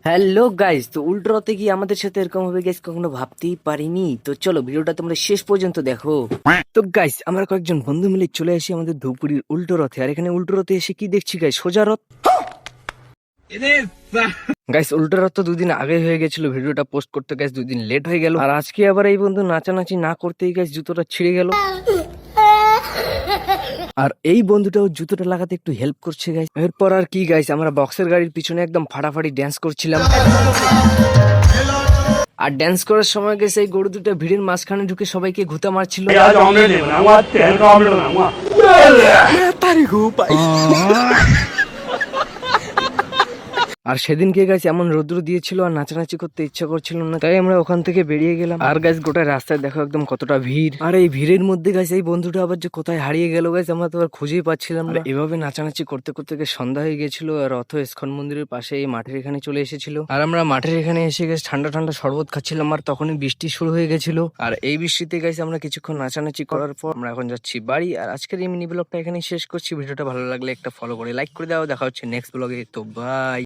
Hello guys, তো উল্টো রথে কি আমাদের সাথে এরকম হবে গাইস, কখনো ভাবতেই পারিনি। তো চলো ভিডিওটা তোমরা শেষ পর্যন্ত দেখো। তো গাইস, আমরা কয়েকজন বন্ধু মিলে চলে আসি আমাদের ধুপগুড়ির উল্টো রথে। আর এখানে উল্টো রথে এসে কি দেখছি গাইস, সোজা রথ। গাইস, উল্টো রথ তো দুদিন আগে হয়ে গেছিল, ভিডিওটা পোস্ট করতে গাইস 2 দিন লেট হয়ে গেল। আর আজকে আবার এই বন্ধু নাচানাচি না করতেই গাইস জুতোটা ছিঁড়ে গেল। আর এই বন্ধুটাও জুতোটা লাগাতে একটু হেল্প করছে গাইস। এরপর আর কি গাইস, আমরা বক্সের গাড়ির পিছনে একদম ফাটাফাটি ড্যান্স করছিলাম। আর ড্যান্স করার সময় গেছে এই গরু দুটো ভিড়ের মাঝখানে ঢুকে সবাইকে ঘুতা মারছিল। আর সেদিনকে গাইস এমন রৌদ্র দিয়েছিল আর নাচানাচি করতে ইচ্ছা করছিল না, তাই আমরা ওখান থেকে বেরিয়ে গেলাম। আর গাইস, গোটা রাস্তায় দেখো একদম কতটা ভিড়। আর এই ভিড়ের মধ্যে গাইস এই বন্ধুটা আবার যে কোথায় হারিয়ে গেল গাইস, আমরা তো আর খুঁজেই পাচ্ছিলাম না। এভাবে নাচানাচি করতে করতে সন্ধ্যা হয়ে গেছিল। আর রথ ইস্কন মন্দিরের পাশে এই মাঠের এখানে চলে এসেছিল। আর আমরা মাঠের এখানে এসে গেছে ঠান্ডা ঠান্ডা শরবত খাচ্ছিলাম। আর তখনই বৃষ্টি শুরু হয়ে গেছিল। আর এই বৃষ্টিতে গাইস আমরা কিছুক্ষণ নাচানাচি করার পর আমরা এখন যাচ্ছি বাড়ি। আর আজকের এই মিনি ব্লগটা এখানেই শেষ করছি। ভিডিওটা ভালো লাগলে একটা ফলো করে লাইক করে দাও। দেখা হচ্ছে নেক্সট ব্লগে। তো বাই।